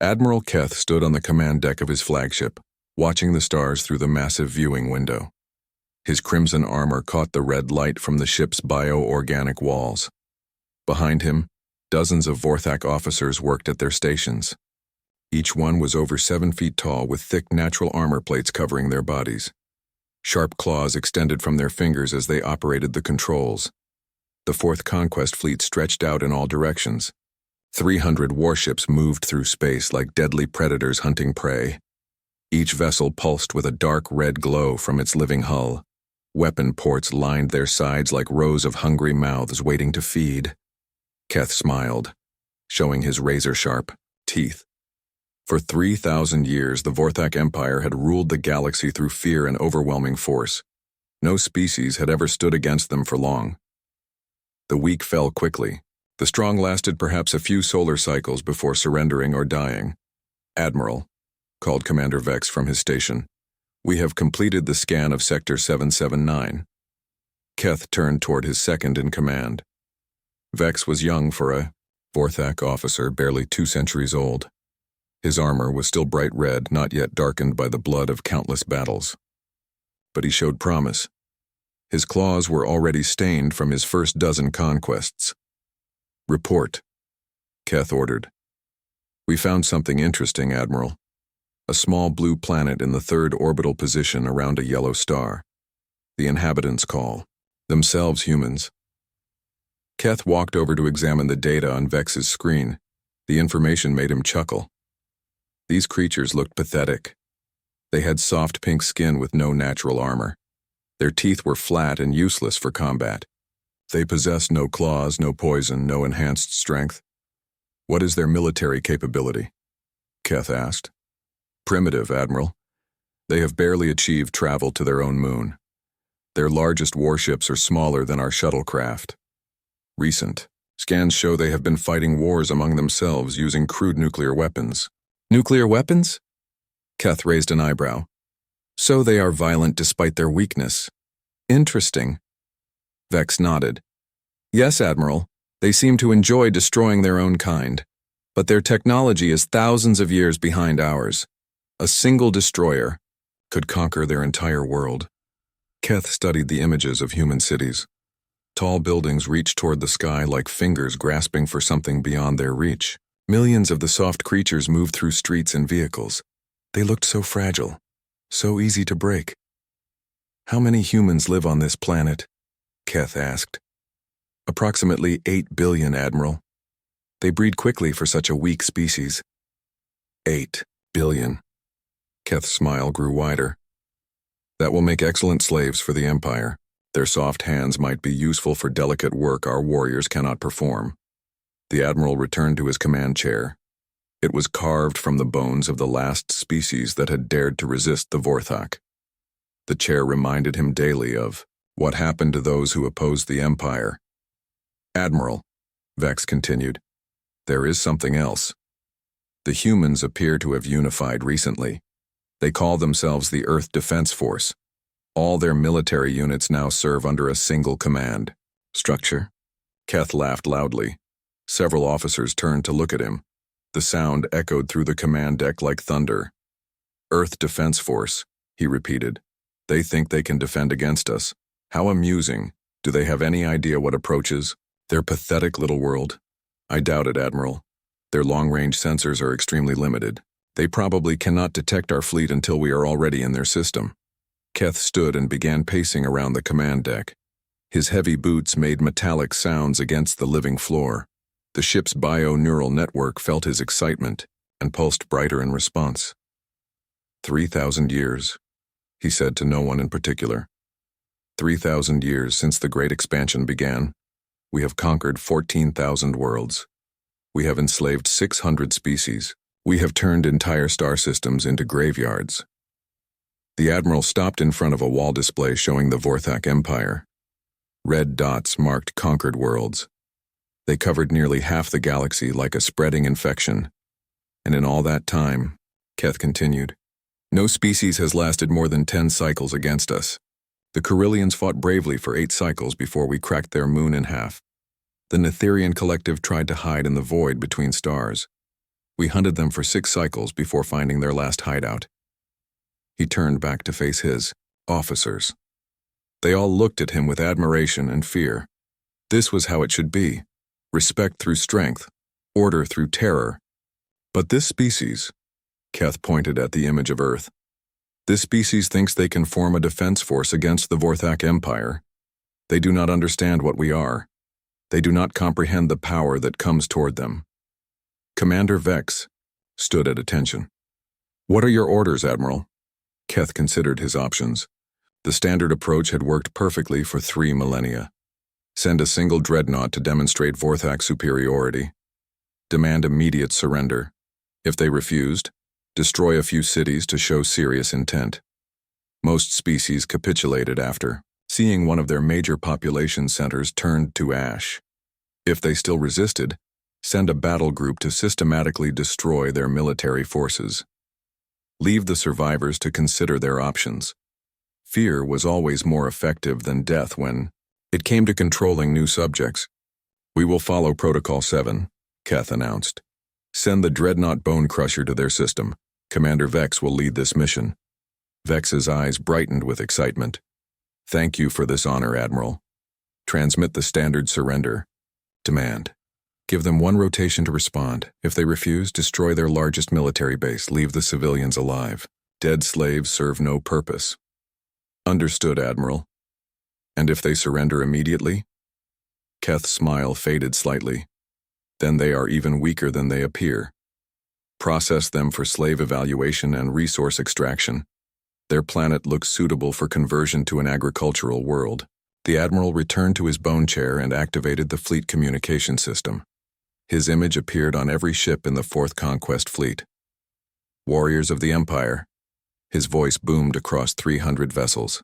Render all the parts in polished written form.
Admiral Keth stood on the command deck of his flagship, watching the stars through the massive viewing window. His crimson armor caught the red light from the ship's bio-organic walls. Behind him, dozens of Vorthak officers worked at their stations. Each one was over 7 feet tall with thick natural armor plates covering their bodies. Sharp claws extended from their fingers as they operated the controls. The Fourth Conquest Fleet stretched out in all directions. 300 warships moved through space like deadly predators hunting prey. Each vessel pulsed with a dark red glow from its living hull. Weapon ports lined their sides like rows of hungry mouths waiting to feed. Keth smiled, showing his razor-sharp teeth. For 3,000 years, the Vorthak Empire had ruled the galaxy through fear and overwhelming force. No species had ever stood against them for long. The weak fell quickly. The strong lasted perhaps a few solar cycles before surrendering or dying. "Admiral," called Commander Vex from his station, "we have completed the scan of Sector 779. Keth turned toward his second in command. Vex was young for a Vorthak officer, barely 2 centuries old. His armor was still bright red, not yet darkened by the blood of countless battles. But he showed promise. His claws were already stained from his first dozen conquests. "Report," Keth ordered. "We found something interesting, Admiral. A small blue planet in the 3rd orbital position around a yellow star. The inhabitants call themselves humans." Keth walked over to examine the data on Vex's screen. The information made him chuckle. These creatures looked pathetic. They had soft pink skin with no natural armor. Their teeth were flat and useless for combat. They possessed no claws, no poison, no enhanced strength. "What is their military capability?" Keth asked. "Primitive, Admiral. They have barely achieved travel to their own moon. Their largest warships are smaller than our shuttlecraft. Recent scans show they have been fighting wars among themselves using crude nuclear weapons." "Nuclear weapons?" Keth raised an eyebrow. "So they are violent despite their weakness. Interesting." Vex nodded. "Yes, Admiral. They seem to enjoy destroying their own kind. But their technology is thousands of years behind ours. A single destroyer could conquer their entire world." Keth studied the images of human cities. Tall buildings reached toward the sky like fingers grasping for something beyond their reach. Millions of the soft creatures moved through streets and vehicles. They looked so fragile, so easy to break. "How many humans live on this planet?" Keth asked. "Approximately 8 billion, Admiral. They breed quickly for such a weak species." 8 billion. Keth's smile grew wider. "That will make excellent slaves for the Empire. Their soft hands might be useful for delicate work our warriors cannot perform." The Admiral returned to his command chair. It was carved from the bones of the last species that had dared to resist the Vorthak. The chair reminded him daily of what happened to those who opposed the Empire. "Admiral," Vex continued, "there is something else. The humans appear to have unified recently. They call themselves the Earth Defense Force. All their military units now serve under a single command structure." Keth laughed loudly. Several officers turned to look at him. The sound echoed through the command deck like thunder. "Earth Defense Force," he repeated. "They think they can defend against us. How amusing. Do they have any idea what approaches? Their pathetic little world." "I doubt it, Admiral. Their long-range sensors are extremely limited. They probably cannot detect our fleet until we are already in their system." Keth stood and began pacing around the command deck. His heavy boots made metallic sounds against the living floor. The ship's bio-neural network felt his excitement and pulsed brighter in response. 3,000 years, he said to no one in particular. 3,000 years since the Great Expansion began. We have conquered 14,000 worlds. We have enslaved 600 species. We have turned entire star systems into graveyards." The Admiral stopped in front of a wall display showing the Vorthak Empire. Red dots marked conquered worlds. They covered nearly half the galaxy like a spreading infection. "And in all that time," Keth continued, "no species has lasted more than 10 cycles against us. The Carillions fought bravely for 8 cycles before we cracked their moon in half. The Netherian collective tried to hide in the void between stars. We hunted them for 6 cycles before finding their last hideout. He turned back to face his officers. They all looked at him with admiration and fear. This was how it should be. Respect through strength, order through terror. But this species, Keth pointed at the image of Earth, this species thinks they can form a defense force against the Vorthak Empire. They do not understand what we are. They do not comprehend the power that comes toward them. Commander Vex stood at attention. What are your orders, Admiral? Keth considered his options. The standard approach had worked perfectly for 3 millennia. Send a single dreadnought to demonstrate Vorthak superiority. Demand immediate surrender. If they refused, destroy a few cities to show serious intent. Most species capitulated after seeing one of their major population centers turned to ash. If they still resisted, send a battle group to systematically destroy their military forces. Leave the survivors to consider their options. Fear was always more effective than death when it came to controlling new subjects. We will follow Protocol 7, Keth announced. Send the Dreadnought Bone Crusher to their system. Commander Vex will lead this mission. Vex's eyes brightened with excitement. Thank you for this honor, Admiral. Transmit the standard surrender. Demand. Give them 1 rotation to respond. If they refuse, destroy their largest military base. Leave the civilians alive. Dead slaves serve no purpose. Understood, Admiral. And if they surrender immediately? Keth's smile faded slightly. Then they are even weaker than they appear. Process them for slave evaluation and resource extraction. Their planet looks suitable for conversion to an agricultural world. The Admiral returned to his bone chair and activated the fleet communication system. His image appeared on every ship in the 4th Conquest Fleet. Warriors of the Empire. His voice boomed across 300 vessels.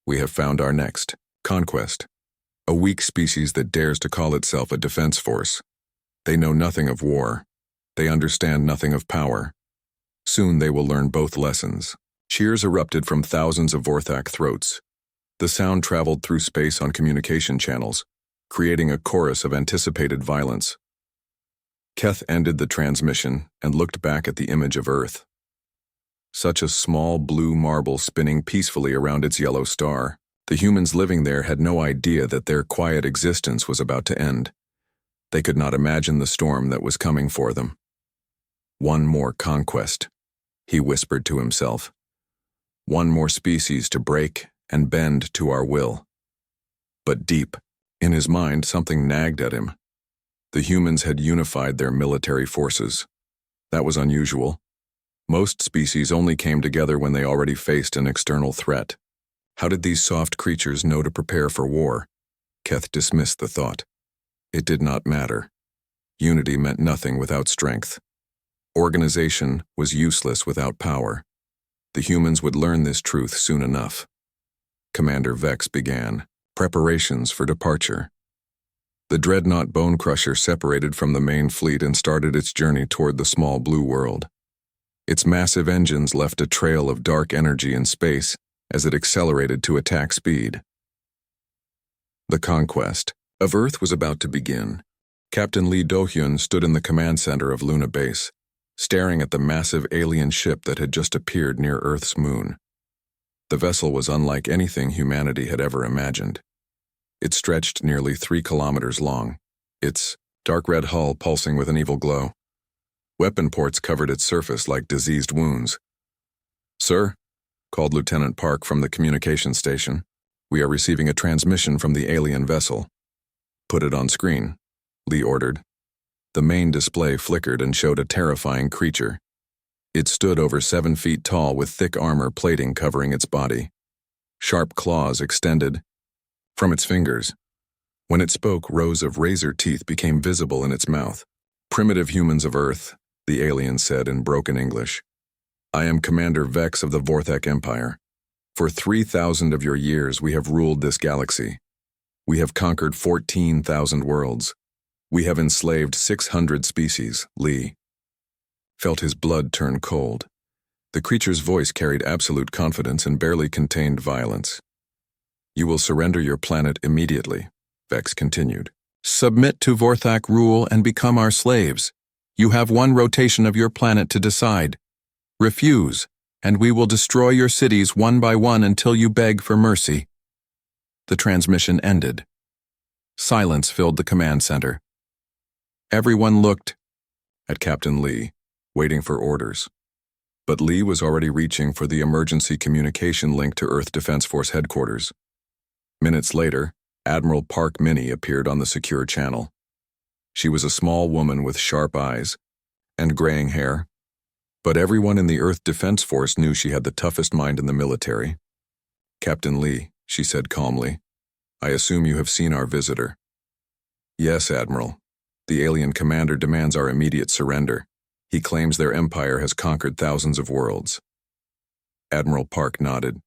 We have found our next conquest. A weak species that dares to call itself a defense force. They know nothing of war. They understand nothing of power. Soon they will learn both lessons. Cheers erupted from thousands of Vorthak throats. The sound traveled through space on communication channels, creating a chorus of anticipated violence. Keth ended the transmission and looked back at the image of Earth. Such a small blue marble spinning peacefully around its yellow star. The humans living there had no idea that their quiet existence was about to end. They could not imagine the storm that was coming for them. 1 more conquest, he whispered to himself. 1 more species to break and bend to our will. But deep, in his mind, something nagged at him. The humans had unified their military forces. That was unusual. Most species only came together when they already faced an external threat. How did these soft creatures know to prepare for war? Keth dismissed the thought. It did not matter. Unity meant nothing without strength. Organization was useless without power. The humans would learn this truth soon enough. Commander Vex began preparations for departure. The dreadnought Bone Crusher separated from the main fleet and started its journey toward the small blue world. Its massive engines left a trail of dark energy in space as it accelerated to attack speed. The conquest of Earth was about to begin. Captain Lee Do-hyun stood in the command center of Luna Base, staring at the massive alien ship that had just appeared near Earth's moon. The vessel was unlike anything humanity had ever imagined. It stretched nearly 3 kilometers long, its dark red hull pulsing with an evil glow. Weapon ports covered its surface like diseased wounds. "Sir," called Lieutenant Park from the communication station, "we are receiving a transmission from the alien vessel." "Put it on screen," Lee ordered. The main display flickered and showed a terrifying creature. It stood over 7 feet tall with thick armor plating covering its body. Sharp claws extended from its fingers. When it spoke, rows of razor teeth became visible in its mouth. "Primitive humans of Earth," the alien said in broken English. "I am Commander Vex of the Vorthak Empire. For 3,000 of your years we have ruled this galaxy. We have conquered 14,000 worlds. We have enslaved 600 species." Lee felt his blood turn cold. The creature's voice carried absolute confidence and barely contained violence. "You will surrender your planet immediately," Vex continued. "Submit to Vorthak rule and become our slaves. You have one rotation of your planet to decide. Refuse, and we will destroy your cities one by one until you beg for mercy." The transmission ended. Silence filled the command center. Everyone looked at Captain Lee, waiting for orders. But Lee was already reaching for the emergency communication link to Earth Defense Force headquarters. Minutes later, Admiral Park Minnie appeared on the secure channel. She was a small woman with sharp eyes and graying hair, but everyone in the Earth Defense Force knew she had the toughest mind in the military. "Captain Lee," she said calmly, "I assume you have seen our visitor." "Yes, Admiral. The alien commander demands our immediate surrender. He claims their empire has conquered thousands of worlds." Admiral Park nodded.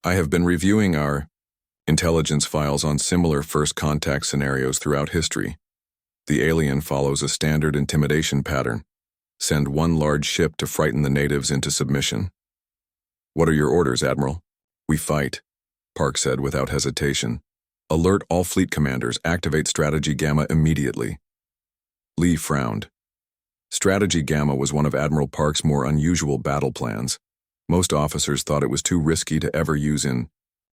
"I have been reviewing our intelligence files on similar first contact scenarios throughout history. The alien follows a standard intimidation pattern. Send one large ship to frighten the natives into submission." "What are your orders, Admiral?" "We fight," Park said without hesitation. "Alert all fleet commanders, activate Strategy Gamma immediately." Lee frowned. Strategy Gamma was one of Admiral Park's more unusual battle plans. Most officers thought it was too risky to ever use in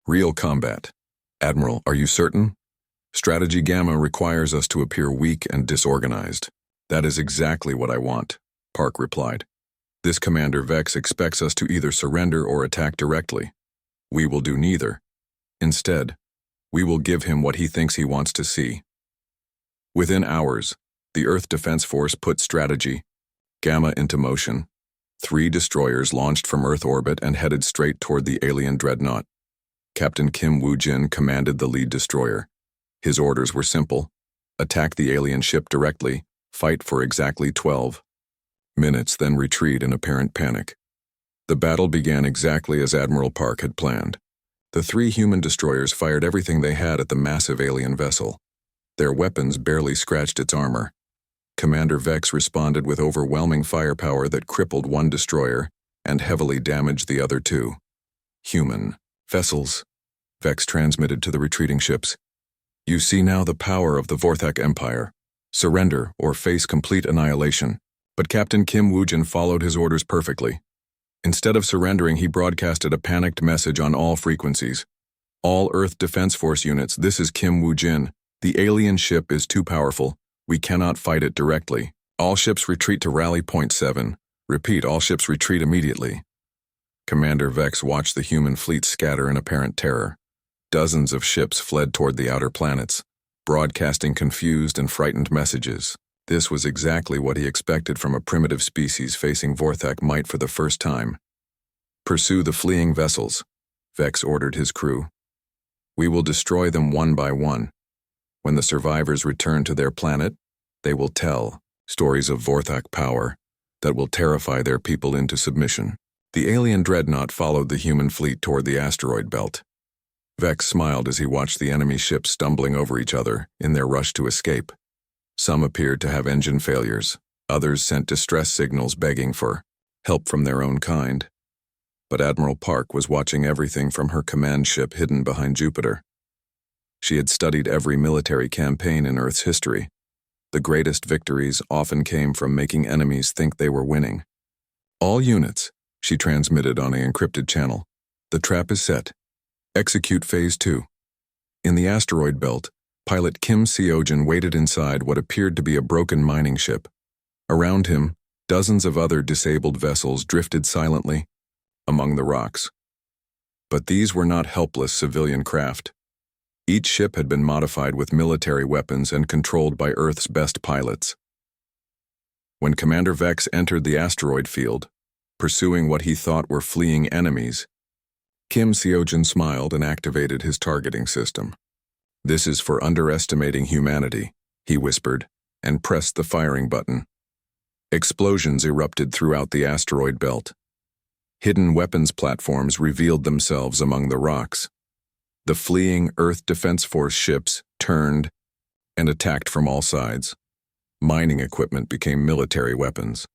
real combat. "Admiral, are you certain?" "Strategy Gamma requires us to appear weak and disorganized." "That is exactly what I want," Park replied. "This Commander Vex expects us to either surrender or attack directly. We will do neither. Instead, we will give him what he thinks he wants to see." Within hours, the Earth Defense Force put Strategy Gamma into motion. 3 destroyers launched from Earth orbit and headed straight toward the alien dreadnought. Captain Kim Woo-jin commanded the lead destroyer. His orders were simple: attack the alien ship directly, fight for exactly 12 minutes, then retreat in apparent panic. The battle began exactly as Admiral Park had planned. The 3 human destroyers fired everything they had at the massive alien vessel. Their weapons barely scratched its armor. Commander Vex responded with overwhelming firepower that crippled one destroyer and heavily damaged the other 2. "Human vessels," Vex transmitted to the retreating ships. "You see now the power of the Vorthak Empire. Surrender or face complete annihilation." But Captain Kim Woo-jin followed his orders perfectly. Instead of surrendering, he broadcasted a panicked message on all frequencies. "All Earth Defense Force units, this is Kim Woo-jin. The alien ship is too powerful. We cannot fight it directly. All ships retreat to Rally Point 7. Repeat, all ships retreat immediately." Commander Vex watched the human fleet scatter in apparent terror. Dozens of ships fled toward the outer planets, broadcasting confused and frightened messages. This was exactly what he expected from a primitive species facing Vorthak might for the first time. "Pursue the fleeing vessels," Vex ordered his crew. "We will destroy them one by one. When the survivors return to their planet, they will tell stories of Vorthak power that will terrify their people into submission." The alien dreadnought followed the human fleet toward the asteroid belt. Vex smiled as he watched the enemy ships stumbling over each other in their rush to escape. Some appeared to have engine failures, others sent distress signals begging for help from their own kind. But Admiral Park was watching everything from her command ship hidden behind Jupiter. She had studied every military campaign in Earth's history. The greatest victories often came from making enemies think they were winning. "All units," she transmitted on an encrypted channel. "The trap is set. Execute Phase 2. In the asteroid belt, pilot Kim Seo-jin waited inside what appeared to be a broken mining ship. Around him, dozens of other disabled vessels drifted silently among the rocks. But these were not helpless civilian craft. Each ship had been modified with military weapons and controlled by Earth's best pilots. When Commander Vex entered the asteroid field, pursuing what he thought were fleeing enemies, Kim Seo-jin smiled and activated his targeting system. "This is for underestimating humanity," he whispered, and pressed the firing button. Explosions erupted throughout the asteroid belt. Hidden weapons platforms revealed themselves among the rocks. The fleeing Earth Defense Force ships turned and attacked from all sides. Mining equipment became military weapons.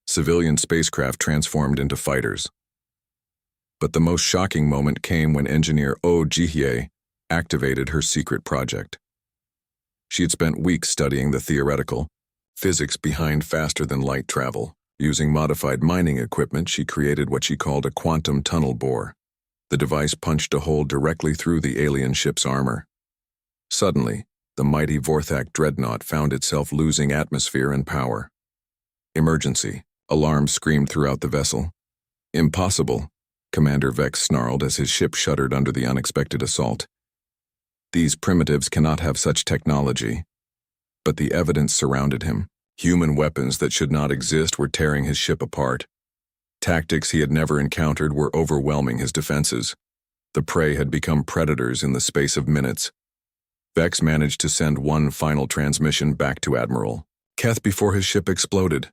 Civilian spacecraft transformed into fighters. But the most shocking moment came when engineer Oh Ji-hye activated her secret project. She had spent weeks studying the theoretical, Physics behind faster-than-light travel. Using modified mining equipment, she created what she called a quantum tunnel bore. The device punched a hole directly through the alien ship's armor. Suddenly, the mighty Vorthak dreadnought found itself losing atmosphere and power. Emergency. Alarms screamed throughout the vessel. Impossible, Commander Vex snarled as his ship shuddered under the unexpected assault. These primitives cannot have such technology. But the evidence surrounded him. Human weapons that should not exist were tearing his ship apart. Tactics he had never encountered were overwhelming his defenses. The prey had become predators in the space of minutes. Vex managed to send one final transmission back to Admiral Keth before his ship exploded.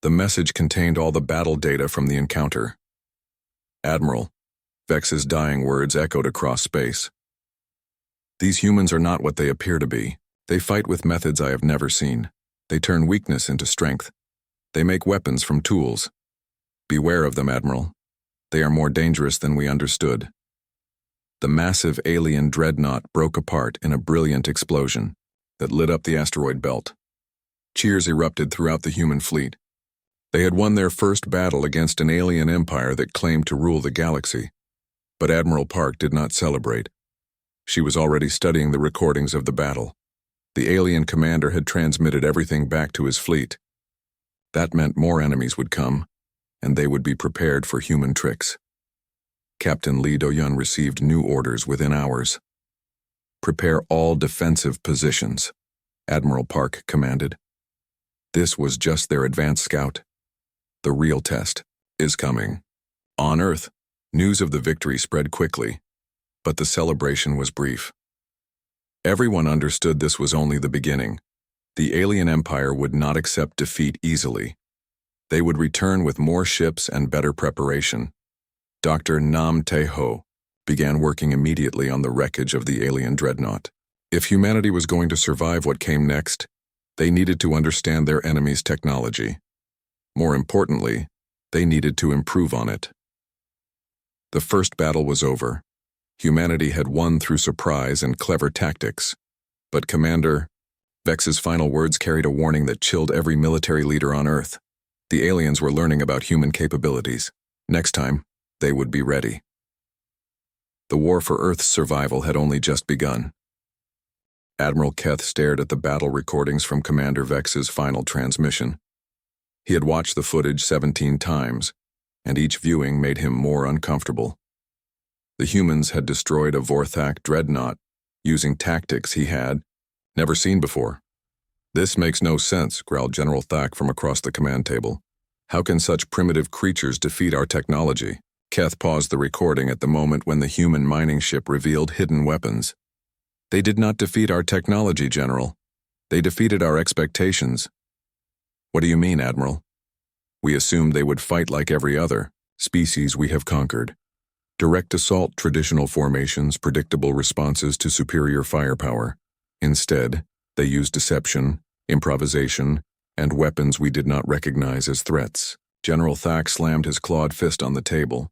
The message contained all the battle data from the encounter. Admiral, Vex's dying words echoed across space. These humans are not what they appear to be. They fight with methods I have never seen. They turn weakness into strength. They make weapons from tools. Beware of them, Admiral. They are more dangerous than we understood. The massive alien dreadnought broke apart in a brilliant explosion that lit up the asteroid belt. Cheers erupted throughout the human fleet. They had won their first battle against an alien empire that claimed to rule the galaxy. But Admiral Park did not celebrate. She was already studying the recordings of the battle. The alien commander had transmitted everything back to his fleet. That meant more enemies would come, and they would be prepared for human tricks. Captain Lee Do-yun received new orders within hours. Prepare all defensive positions, Admiral Park commanded. This was just their advanced scout. The real test is coming. On Earth, news of the victory spread quickly, but the celebration was brief. Everyone understood this was only the beginning. The alien empire would not accept defeat easily. They would return with more ships and better preparation. Dr. Nam Tae-ho began working immediately on the wreckage of the alien dreadnought. If humanity was going to survive what came next, they needed to understand their enemy's technology. More importantly, they needed to improve on it. The first battle was over. Humanity had won through surprise and clever tactics. But Commander Vex's final words carried a warning that chilled every military leader on Earth. The aliens were learning about human capabilities. Next time, they would be ready. The war for Earth's survival had only just begun. Admiral Keth stared at the battle recordings from Commander Vex's final transmission. He had watched the footage 17 times, and each viewing made him more uncomfortable. The humans had destroyed a Vorthak dreadnought using tactics he had never seen before. This makes no sense, growled General Thak from across the command table. How can such primitive creatures defeat our technology? Keth paused the recording at the moment when the human mining ship revealed hidden weapons. They did not defeat our technology, General. They defeated our expectations. What do you mean, Admiral? We assumed they would fight like every other species we have conquered. Direct assault, traditional formations, predictable responses to superior firepower. Instead, they used deception, improvisation, and weapons we did not recognize as threats. General Thak slammed his clawed fist on the table.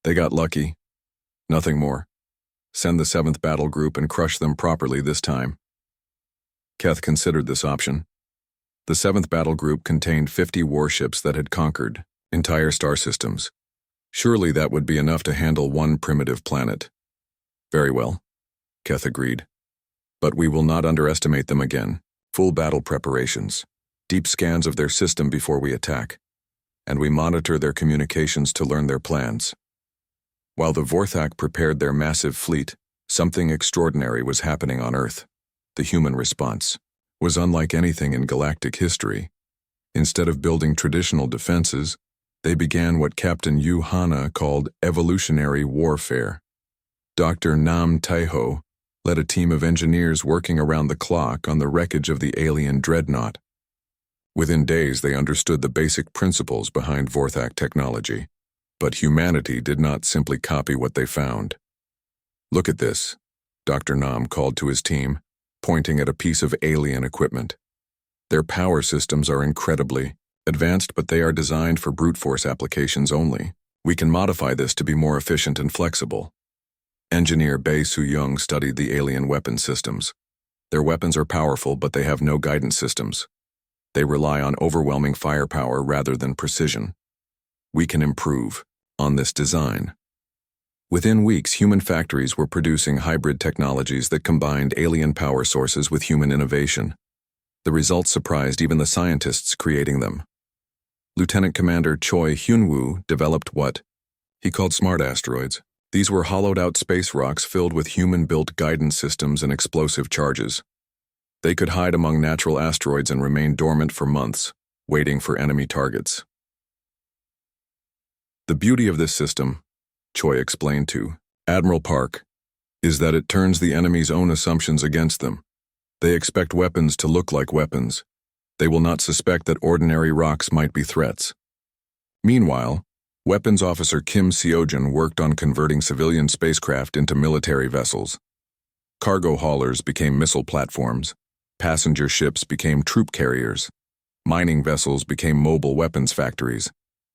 They got lucky. Nothing more. Send the 7th Battle Group and crush them properly this time. Keth considered this option. The 7th Battle Group contained 50 warships that had conquered entire star systems. Surely that would be enough to handle one primitive planet. Very well, Keth agreed. But we will not underestimate them again. Full battle preparations, deep scans of their system before we attack, and we monitor their communications to learn their plans. While the Vorthak prepared their massive fleet, something extraordinary was happening on Earth. The human response was unlike anything in galactic history. Instead of building traditional defenses, they began what Captain Yu Hana called evolutionary warfare. Dr. Nam Tae-ho led a team of engineers working around the clock on the wreckage of the alien dreadnought. Within days, they understood the basic principles behind Vorthak technology, but humanity did not simply copy what they found. Look at this, Dr. Nam called to his team, pointing at a piece of alien equipment. Their power systems are incredibly advanced, but they are designed for brute force applications only. We can modify this to be more efficient and flexible. Engineer Bae Soo-young studied the alien weapon systems. Their weapons are powerful, but they have no guidance systems. They rely on overwhelming firepower rather than precision. We can improve on this design. Within weeks, human factories were producing hybrid technologies that combined alien power sources with human innovation. The results surprised even the scientists creating them. Lieutenant Commander Choi Hyun-woo developed what he called smart asteroids. These were hollowed-out space rocks filled with human-built guidance systems and explosive charges. They could hide among natural asteroids and remain dormant for months, waiting for enemy targets. The beauty of this system, Choi explained to Admiral Park, is that it turns the enemy's own assumptions against them. They expect weapons to look like weapons. They will not suspect that ordinary rocks might be threats. Meanwhile, Weapons Officer Kim Seojin worked on converting civilian spacecraft into military vessels. Cargo haulers became missile platforms, passenger ships became troop carriers, mining vessels became mobile weapons factories.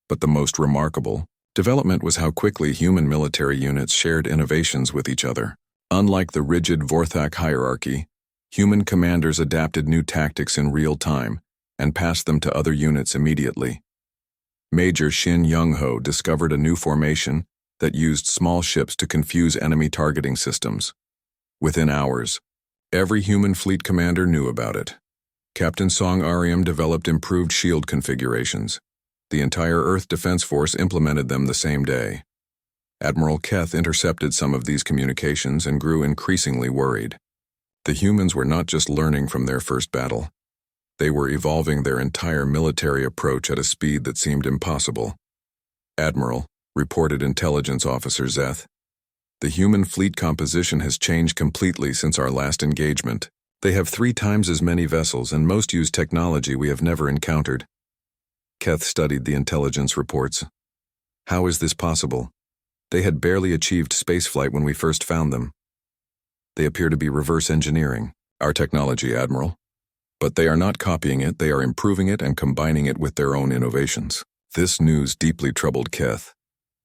But the most remarkable development was how quickly human military units shared innovations with each other. Unlike the rigid Vorthak hierarchy, human commanders adapted new tactics in real time and passed them to other units immediately. Major Shin Young-ho discovered a new formation that used small ships to confuse enemy targeting systems. Within hours, every human fleet commander knew about it. Captain Song Aryam developed improved shield configurations. The entire Earth Defense Force implemented them the same day. Admiral Keth intercepted some of these communications and grew increasingly worried. The humans were not just learning from their first battle. They were evolving their entire military approach at a speed that seemed impossible. Admiral, reported Intelligence Officer Zeth, the human fleet composition has changed completely since our last engagement. They have 3 times as many vessels and most use technology we have never encountered. Keth studied the intelligence reports. How is this possible? They had barely achieved spaceflight when we first found them. They appear to be reverse engineering our technology, Admiral. But they are not copying it, they are improving it and combining it with their own innovations. This news deeply troubled Keth.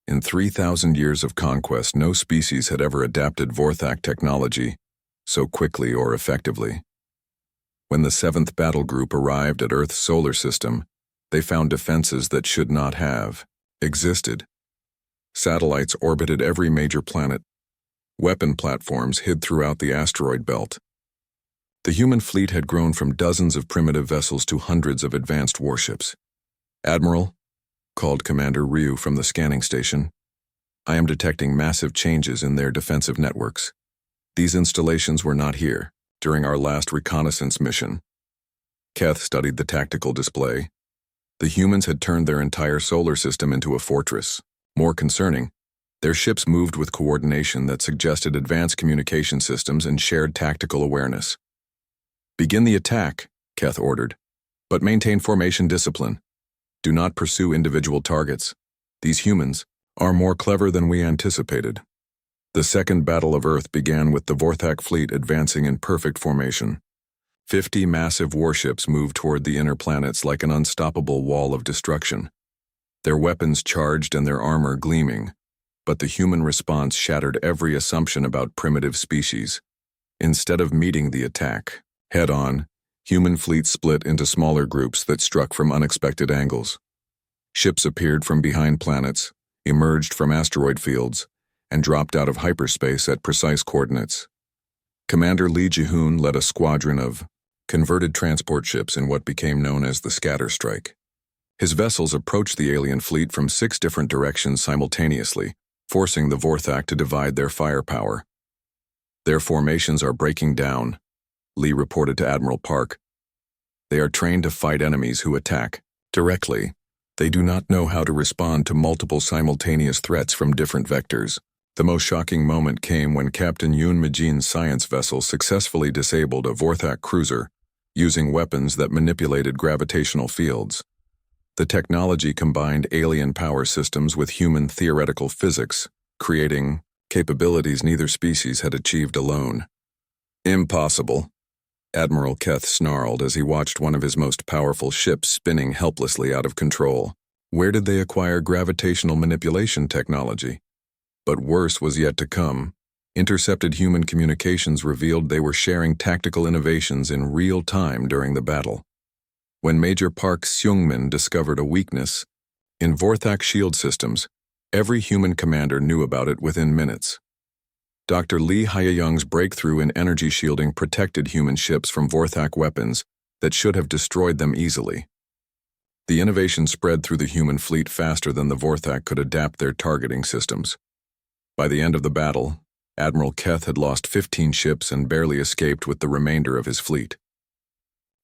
In 3,000 years of conquest, no species had ever adapted Vorthak technology so quickly or effectively. When the 7th Battle Group arrived at Earth's solar system, they found defenses that should not have existed. Satellites orbited every major planet. Weapon platforms hid throughout the asteroid belt. The human fleet had grown from dozens of primitive vessels to hundreds of advanced warships. Admiral, called Commander Ryu from the scanning station, I am detecting massive changes in their defensive networks. These installations were not here during our last reconnaissance mission. Keth studied the tactical display. The humans had turned their entire solar system into a fortress. More concerning, their ships moved with coordination that suggested advanced communication systems and shared tactical awareness. Begin the attack, Keth ordered, but maintain formation discipline. Do not pursue individual targets. These humans are more clever than we anticipated. The Second Battle of Earth began with the Vorthak fleet advancing in perfect formation. 50 massive warships moved toward the inner planets like an unstoppable wall of destruction. Their weapons charged and their armor gleaming, but the human response shattered every assumption about primitive species. Instead of meeting the attack head-on, human fleets split into smaller groups that struck from unexpected angles. Ships appeared from behind planets, emerged from asteroid fields, and dropped out of hyperspace at precise coordinates. Commander Lee Ji-hoon led a squadron of converted transport ships in what became known as the Scatter Strike. His vessels approached the alien fleet from 6 different directions simultaneously, forcing the Vorthak to divide their firepower. Their formations are breaking down, Lee reported to Admiral Park. They are trained to fight enemies who attack directly. They do not know how to respond to multiple simultaneous threats from different vectors. The most shocking moment came when Captain Yoon Mi-jin's science vessel successfully disabled a Vorthak cruiser, using weapons that manipulated gravitational fields. The technology combined alien power systems with human theoretical physics, creating capabilities neither species had achieved alone. Impossible, Admiral Keth snarled as he watched one of his most powerful ships spinning helplessly out of control. Where did they acquire gravitational manipulation technology? But worse was yet to come. Intercepted human communications revealed they were sharing tactical innovations in real time during the battle. When Major Park Seungmin discovered a weakness in Vorthak shield systems, every human commander knew about it within minutes. Dr. Lee Hyeyoung's breakthrough in energy shielding protected human ships from Vorthak weapons that should have destroyed them easily. The innovation spread through the human fleet faster than the Vorthak could adapt their targeting systems. By the end of the battle, Admiral Keth had lost 15 ships and barely escaped with the remainder of his fleet.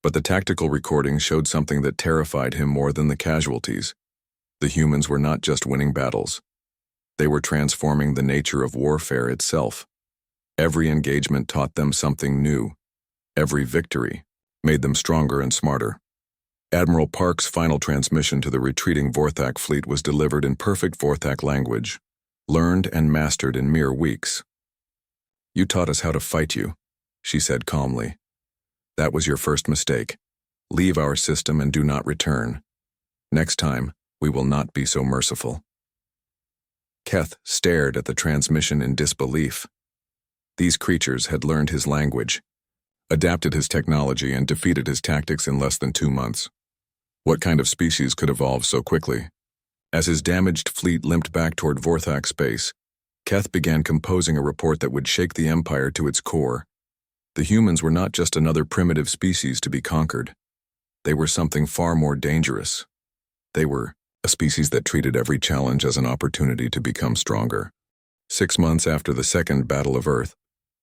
But the tactical recordings showed something that terrified him more than the casualties. The humans were not just winning battles. They were transforming the nature of warfare itself. Every engagement taught them something new. Every victory made them stronger and smarter. Admiral Park's final transmission to the retreating Vorthak fleet was delivered in perfect Vorthak language, learned and mastered in mere weeks. "You taught us how to fight you," she said calmly. "That was your first mistake. Leave our system and do not return. Next time, we will not be so merciful." Keth stared at the transmission in disbelief. These creatures had learned his language, adapted his technology, and defeated his tactics in less than 2 months. What kind of species could evolve so quickly? As his damaged fleet limped back toward Vorthak space, Keth began composing a report that would shake the Empire to its core. The humans were not just another primitive species to be conquered. They were something far more dangerous. They were a species that treated every challenge as an opportunity to become stronger. 6 months after the Second Battle of Earth,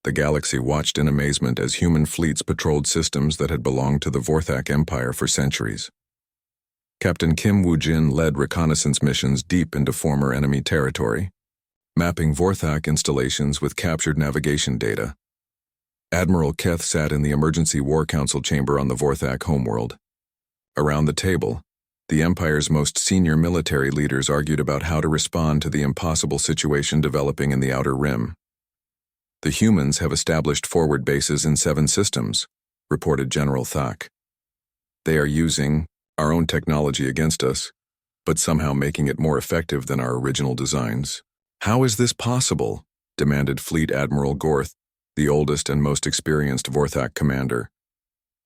the galaxy watched in amazement as human fleets patrolled systems that had belonged to the Vorthak Empire for centuries. Captain Kim Woo-jin led reconnaissance missions deep into former enemy territory, mapping Vorthak installations with captured navigation data. Admiral Keth sat in the Emergency War Council chamber on the Vorthak homeworld. Around the table, the Empire's most senior military leaders argued about how to respond to the impossible situation developing in the Outer Rim. "The humans have established forward bases in 7 systems," reported General Thak. "They are using our own technology against us, but somehow making it more effective than our original designs." "How is this possible?" demanded Fleet Admiral Gorth, the oldest and most experienced Vorthak commander.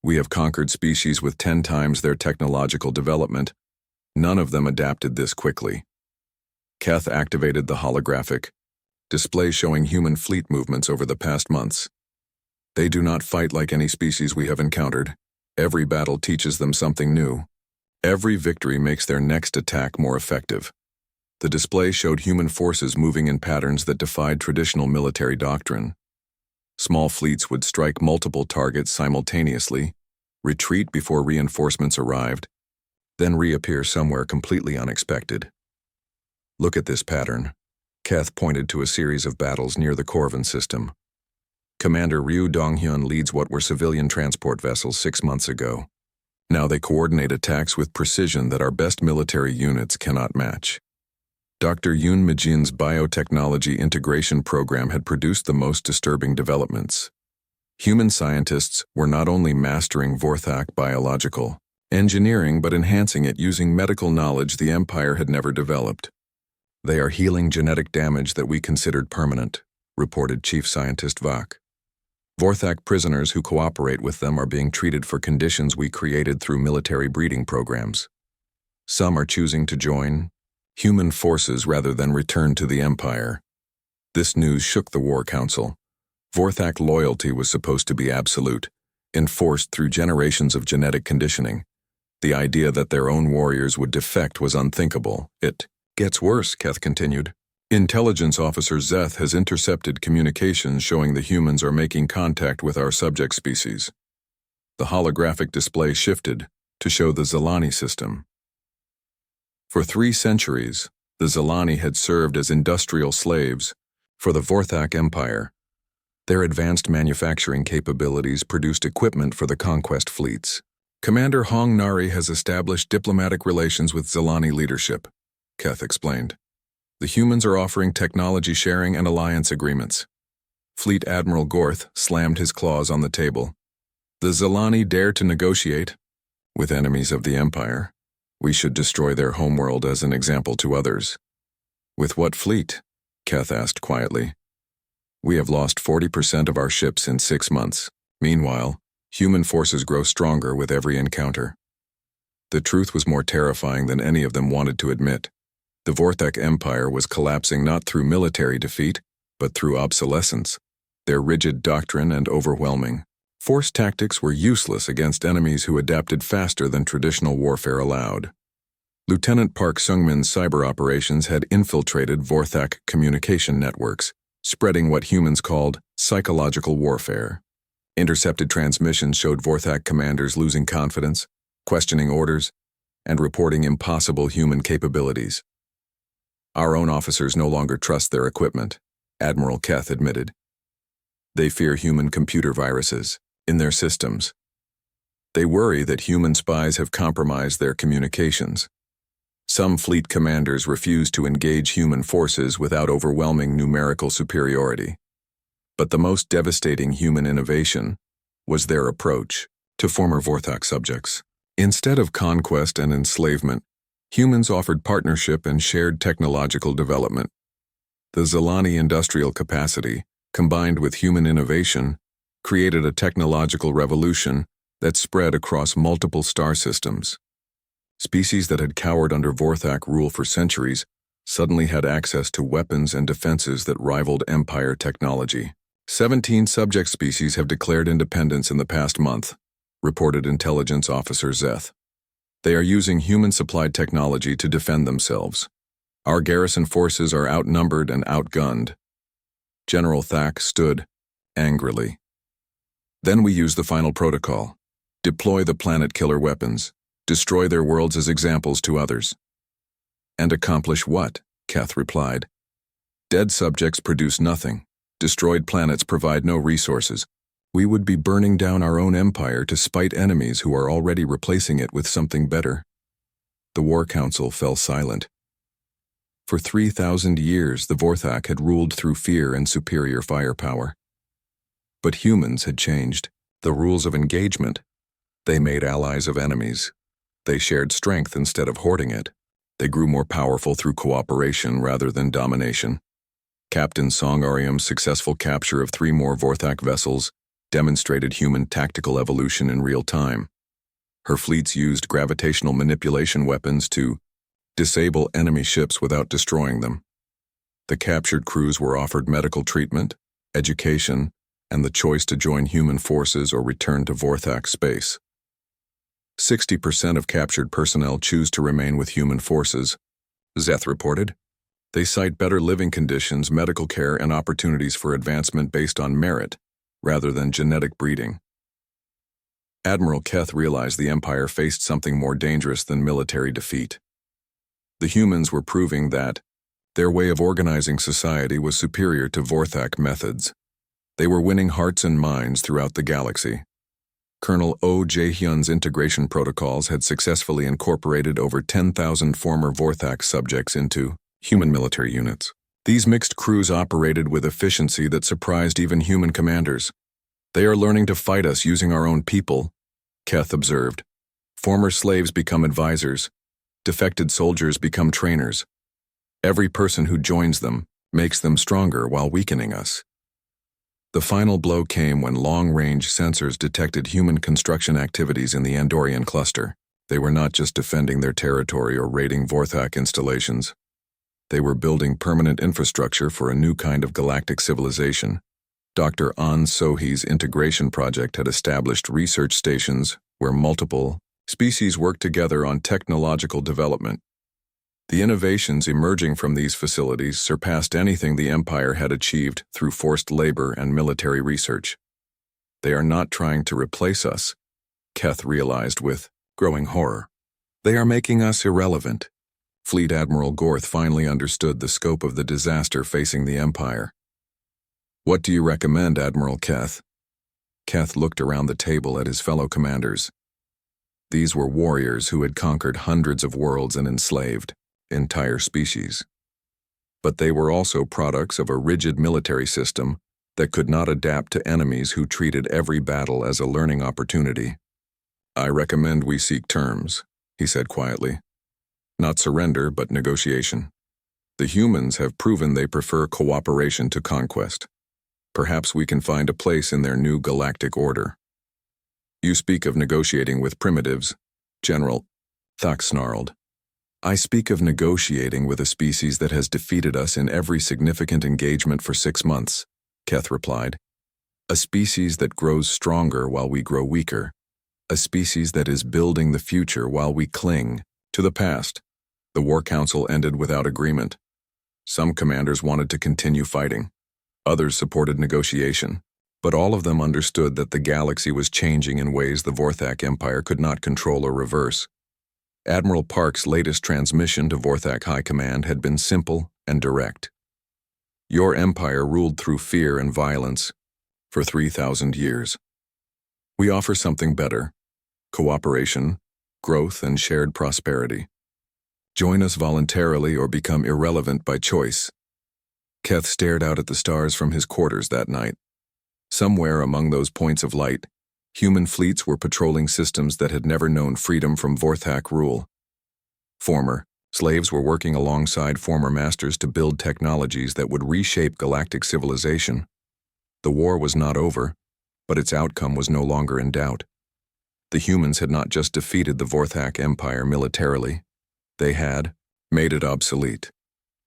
"We have conquered species with 10 times their technological development. None of them adapted this quickly." Keth activated the holographic display showing human fleet movements over the past months. "They do not fight like any species we have encountered. Every battle teaches them something new. Every victory makes their next attack more effective." The display showed human forces moving in patterns that defied traditional military doctrine. Small fleets would strike multiple targets simultaneously, retreat before reinforcements arrived, then reappear somewhere completely unexpected. "Look at this pattern." Keth pointed to a series of battles near the Corvin system. "Commander Ryu Donghyun leads what were civilian transport vessels 6 months ago. Now they coordinate attacks with precision that our best military units cannot match." Dr. Yoon Mijin's biotechnology integration program had produced the most disturbing developments. Human scientists were not only mastering Vorthak biological engineering but enhancing it using medical knowledge the Empire had never developed. "They are healing genetic damage that we considered permanent," reported Chief Scientist Vak. "Vorthak prisoners who cooperate with them are being treated for conditions we created through military breeding programs. Some are choosing to join human forces rather than return to the Empire." This news shook the War Council. Vorthak loyalty was supposed to be absolute, enforced through generations of genetic conditioning. The idea that their own warriors would defect was unthinkable. "It gets worse," Keth continued. "Intelligence Officer Zeth has intercepted communications showing the humans are making contact with our subject species." The holographic display shifted to show the Zelani system. For 3 centuries, the Zelani had served as industrial slaves for the Vorthak Empire. Their advanced manufacturing capabilities produced equipment for the conquest fleets. "Commander Hong Nari has established diplomatic relations with Zelani leadership," Keth explained. "The humans are offering technology sharing and alliance agreements." Fleet Admiral Gorth slammed his claws on the table. "The Zelani dare to negotiate with enemies of the Empire. We should destroy their homeworld as an example to others." "With what fleet?" Keth asked quietly. "We have lost 40% of our ships in 6 months. Meanwhile, human forces grow stronger with every encounter." The truth was more terrifying than any of them wanted to admit. The Vorthak Empire was collapsing not through military defeat, but through obsolescence. Their rigid doctrine and overwhelming force tactics were useless against enemies who adapted faster than traditional warfare allowed. Lieutenant Park Sungmin's cyber operations had infiltrated Vorthak communication networks, spreading what humans called psychological warfare. Intercepted transmissions showed Vorthak commanders losing confidence, questioning orders, and reporting impossible human capabilities. Our own officers no longer trust their equipment, Admiral Keth admitted. They fear human computer viruses in their systems. They worry that human spies have compromised their communications. Some fleet commanders refuse to engage human forces without overwhelming numerical superiority. But the most devastating human innovation was their approach to former Vorthak subjects. Instead of conquest and enslavement, humans offered partnership and shared technological development. The Zelani industrial capacity, combined with human innovation, created a technological revolution that spread across multiple star systems. Species that had cowered under Vorthak rule for centuries suddenly had access to weapons and defenses that rivaled Empire technology. 17 subject species have declared independence in the past month, reported intelligence officer Zeth. They are using human-supplied technology to defend themselves. Our garrison forces are outnumbered and outgunned. General Thak stood angrily. Then we use the final protocol. Deploy the planet-killer weapons. Destroy their worlds as examples to others. And accomplish what? Keth replied. Dead subjects produce nothing. Destroyed planets provide no resources. We would be burning down our own empire to spite enemies who are already replacing it with something better. The War Council fell silent. For 3,000 years, the Vorthak had ruled through fear and superior firepower. But humans had changed the rules of engagement. They made allies of enemies. They shared strength instead of hoarding it. They grew more powerful through cooperation rather than domination. Captain Song Aryam's successful capture of 3 more Vorthak vessels demonstrated human tactical evolution in real time. Her fleets used gravitational manipulation weapons to disable enemy ships without destroying them. The captured crews were offered medical treatment, education, and the choice to join human forces or return to Vorthak space. 60% of captured personnel choose to remain with human forces, Zeth reported. They cite better living conditions, medical care, and opportunities for advancement based on merit, rather than genetic breeding. Admiral Keth realized the Empire faced something more dangerous than military defeat. The humans were proving that their way of organizing society was superior to Vorthak methods. They were winning hearts and minds throughout the galaxy. Colonel Oh Jae-hyun's integration protocols had successfully incorporated over 10,000 former Vorthak subjects into human military units. These mixed crews operated with efficiency that surprised even human commanders. They are learning to fight us using our own people, Keth observed. Former slaves become advisors. Defected soldiers become trainers. Every person who joins them makes them stronger while weakening us. The final blow came when long-range sensors detected human construction activities in the Andorian cluster. They were not just defending their territory or raiding Vorthak installations. They were building permanent infrastructure for a new kind of galactic civilization. Dr. An Sohi's integration project had established research stations where multiple species worked together on technological development. The innovations emerging from these facilities surpassed anything the Empire had achieved through forced labor and military research. They are not trying to replace us, Keth realized with growing horror. They are making us irrelevant. Fleet Admiral Gorth finally understood the scope of the disaster facing the Empire. What do you recommend, Admiral Keth? Keth looked around the table at his fellow commanders. These were warriors who had conquered hundreds of worlds and enslaved entire species. But they were also products of a rigid military system that could not adapt to enemies who treated every battle as a learning opportunity. I recommend we seek terms, he said quietly. Not surrender, but negotiation. The humans have proven they prefer cooperation to conquest. Perhaps we can find a place in their new galactic order. You speak of negotiating with primitives, General. Thak snarled. I speak of negotiating with a species that has defeated us in every significant engagement for 6 months, Keth replied. A species that grows stronger while we grow weaker. A species that is building the future while we cling to the past. The War Council ended without agreement. Some commanders wanted to continue fighting. Others supported negotiation. But all of them understood that the galaxy was changing in ways the Vorthak Empire could not control or reverse. Admiral Park's latest transmission to Vorthak High Command had been simple and direct. Your empire ruled through fear and violence for 3,000 years. We offer something better: cooperation, growth, and shared prosperity. Join us voluntarily or become irrelevant by choice. Keth stared out at the stars from his quarters that night. Somewhere among those points of light, human fleets were patrolling systems that had never known freedom from Vorthak rule. Former slaves were working alongside former masters to build technologies that would reshape galactic civilization. The war was not over, but its outcome was no longer in doubt. The humans had not just defeated the Vorthak Empire militarily, they had made it obsolete,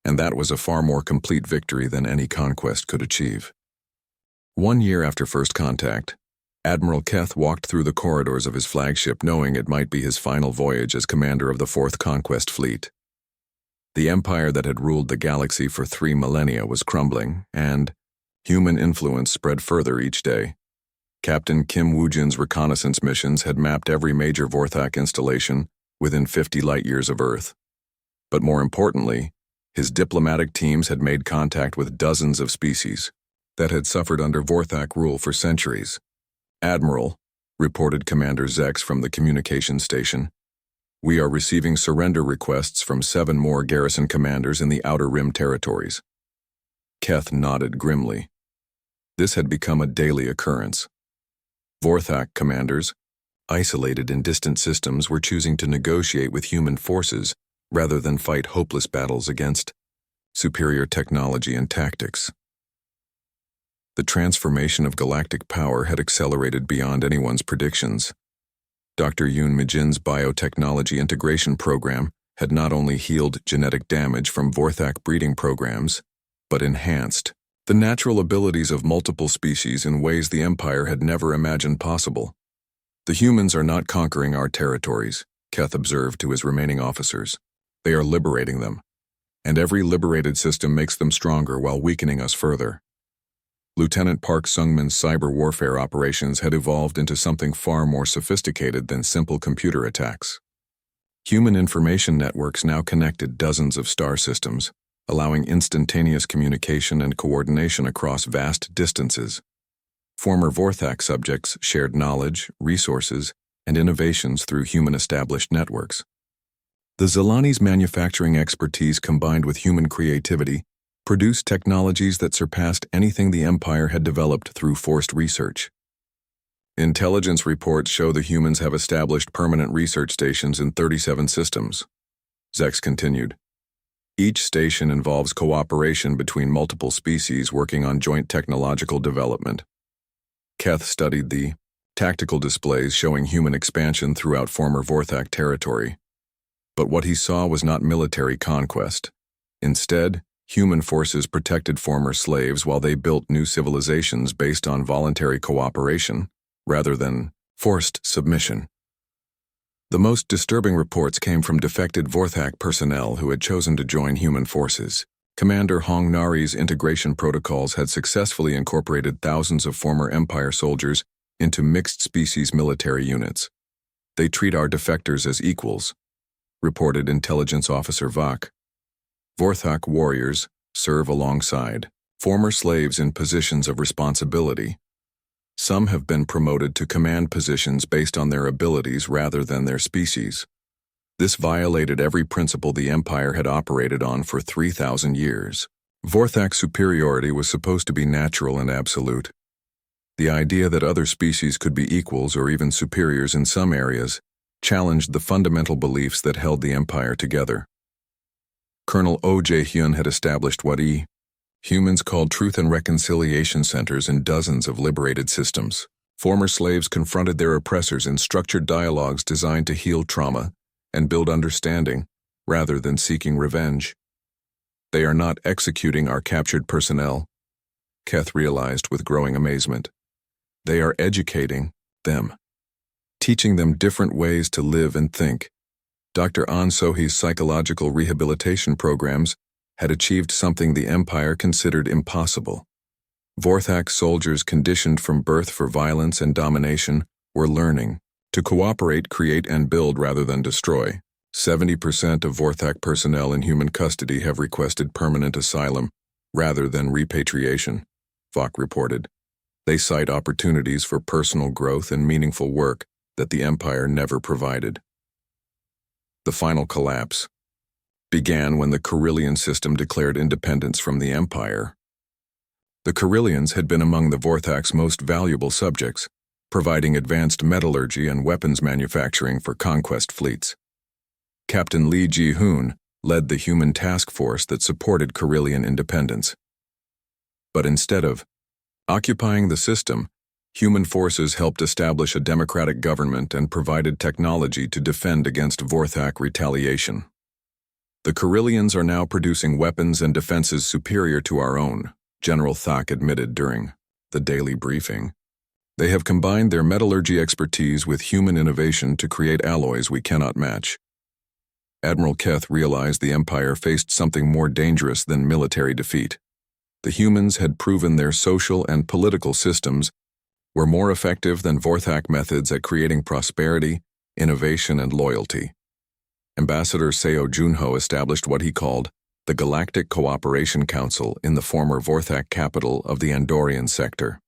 and that was a far more complete victory than any conquest could achieve. 1 year after first contact, Admiral Keth walked through the corridors of his flagship knowing it might be his final voyage as commander of the 4th Conquest Fleet. The empire that had ruled the galaxy for 3 millennia was crumbling, and human influence spread further each day. Captain Kim Woojin's reconnaissance missions had mapped every major Vorthak installation within 50 light-years of Earth. But more importantly, his diplomatic teams had made contact with dozens of species that had suffered under Vorthak rule for centuries. Admiral, reported Commander Zex from the communication station, we are receiving surrender requests from 7 more garrison commanders in the Outer Rim territories. Keth nodded grimly. This had become a daily occurrence. Vorthak commanders, isolated in distant systems, were choosing to negotiate with human forces rather than fight hopeless battles against superior technology and tactics. The transformation of galactic power had accelerated beyond anyone's predictions. Dr. Yoon Mijin's biotechnology integration program had not only healed genetic damage from Vorthak breeding programs, but enhanced the natural abilities of multiple species in ways the Empire had never imagined possible. The humans are not conquering our territories, Keth observed to his remaining officers. They are liberating them, and every liberated system makes them stronger while weakening us further. Lieutenant Park Sungman's cyber warfare operations had evolved into something far more sophisticated than simple computer attacks. Human information networks now connected dozens of star systems, allowing instantaneous communication and coordination across vast distances. Former Vorthak subjects shared knowledge, resources, and innovations through human-established networks. The Zilani's manufacturing expertise combined with human creativity produced technologies that surpassed anything the Empire had developed through forced research. Intelligence reports show the humans have established permanent research stations in 37 systems. Zex continued. Each station involves cooperation between multiple species working on joint technological development. Keth studied the tactical displays showing human expansion throughout former Vorthak territory. But what he saw was not military conquest. Instead, human forces protected former slaves while they built new civilizations based on voluntary cooperation, rather than forced submission. The most disturbing reports came from defected Vorthak personnel who had chosen to join human forces. Commander Hong Nari's integration protocols had successfully incorporated thousands of former Empire soldiers into mixed-species military units. They treat our defectors as equals, reported Intelligence Officer Vak. Vorthak warriors serve alongside former slaves in positions of responsibility. Some have been promoted to command positions based on their abilities rather than their species. This violated every principle the Empire had operated on for 3,000 years. Vorthak superiority was supposed to be natural and absolute. The idea that other species could be equals or even superiors in some areas challenged the fundamental beliefs that held the Empire together. Colonel Oh Jae-hyun had established what humans called Truth and Reconciliation Centers in dozens of liberated systems. Former slaves confronted their oppressors in structured dialogues designed to heal trauma and build understanding, rather than seeking revenge. They are not executing our captured personnel, Keth realized with growing amazement. They are educating them, teaching them different ways to live and think. Dr. An-Sohi's psychological rehabilitation programs had achieved something the Empire considered impossible. Vorthak soldiers conditioned from birth for violence and domination were learning to cooperate, create, and build rather than destroy. 70% of Vorthak personnel in human custody have requested permanent asylum rather than repatriation, Vok reported. They cite opportunities for personal growth and meaningful work that the Empire never provided. The final collapse began when the Carillion system declared independence from the Empire. The Carillions had been among the Vorthak's most valuable subjects, providing advanced metallurgy and weapons manufacturing for conquest fleets. Captain Li Ji-hoon led the human task force that supported Carillion independence. But instead of occupying the system, human forces helped establish a democratic government and provided technology to defend against Vorthak retaliation. The Carillions are now producing weapons and defenses superior to our own, General Thak admitted during the daily briefing. They have combined their metallurgy expertise with human innovation to create alloys we cannot match. Admiral Keth realized the Empire faced something more dangerous than military defeat. The humans had proven their social and political systems were more effective than Vorthak methods at creating prosperity, innovation, and loyalty. Ambassador Seo Junho established what he called the Galactic Cooperation Council in the former Vorthak capital of the Andorian sector.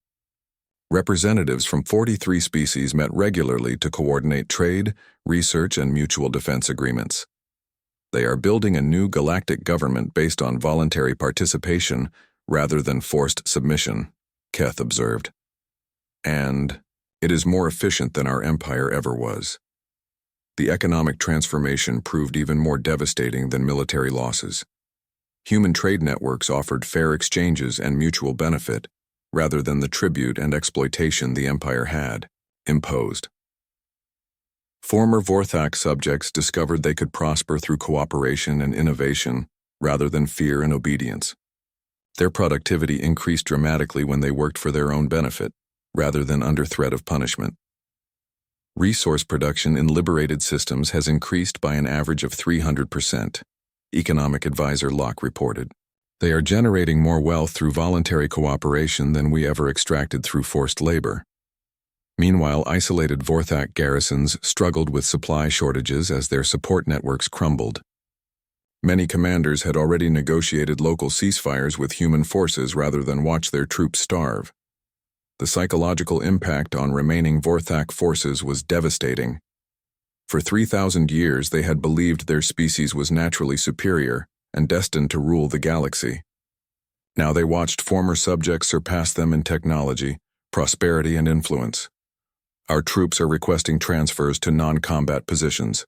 Representatives from 43 species met regularly to coordinate trade, research, and mutual defense agreements. They are building a new galactic government based on voluntary participation rather than forced submission, Keth observed. And it is more efficient than our empire ever was. The economic transformation proved even more devastating than military losses. Human trade networks offered fair exchanges and mutual benefit, rather than the tribute and exploitation the empire had imposed. Former Vorthak subjects discovered they could prosper through cooperation and innovation, rather than fear and obedience. Their productivity increased dramatically when they worked for their own benefit, rather than under threat of punishment. Resource production in liberated systems has increased by an average of 300%, Economic Advisor Locke reported. They are generating more wealth through voluntary cooperation than we ever extracted through forced labor. Meanwhile, isolated Vorthak garrisons struggled with supply shortages as their support networks crumbled. Many commanders had already negotiated local ceasefires with human forces rather than watch their troops starve. The psychological impact on remaining Vorthak forces was devastating. For 3,000 years they had believed their species was naturally superior and destined to rule the galaxy. Now they watched former subjects surpass them in technology, prosperity, and influence. Our troops are requesting transfers to non-combat positions,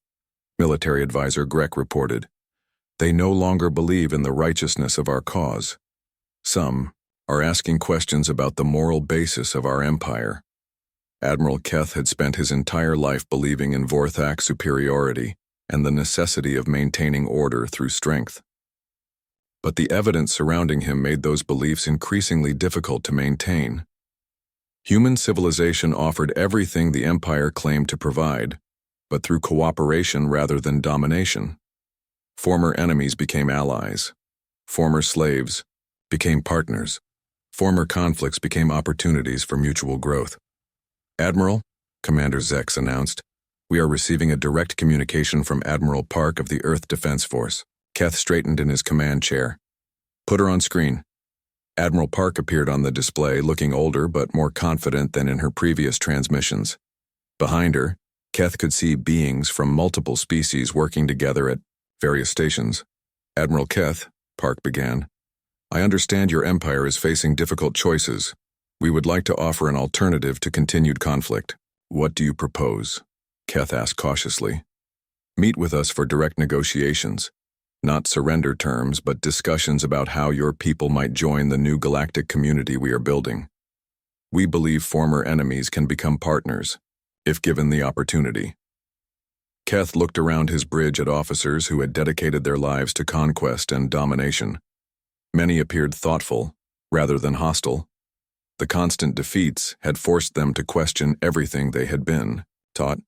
military advisor Grek reported. They no longer believe in the righteousness of our cause. Some are asking questions about the moral basis of our empire. Admiral Keth had spent his entire life believing in Vorthak superiority and the necessity of maintaining order through strength. But the evidence surrounding him made those beliefs increasingly difficult to maintain. Human civilization offered everything the empire claimed to provide, but through cooperation rather than domination. Former enemies became allies. Former slaves became partners. Former conflicts became opportunities for mutual growth. Admiral, Commander Zex announced, we are receiving a direct communication from Admiral Park of the Earth Defense Force. Keth straightened in his command chair. Put her on screen. Admiral Park appeared on the display, looking older but more confident than in her previous transmissions. Behind her, Keth could see beings from multiple species working together at various stations. Admiral Keth, Park began, I understand your empire is facing difficult choices. We would like to offer an alternative to continued conflict. What do you propose? Keth asked cautiously. Meet with us for direct negotiations. Not surrender terms, but discussions about how your people might join the new galactic community we are building. We believe former enemies can become partners, if given the opportunity. Keth looked around his bridge at officers who had dedicated their lives to conquest and domination. Many appeared thoughtful, rather than hostile. The constant defeats had forced them to question everything they had been taught.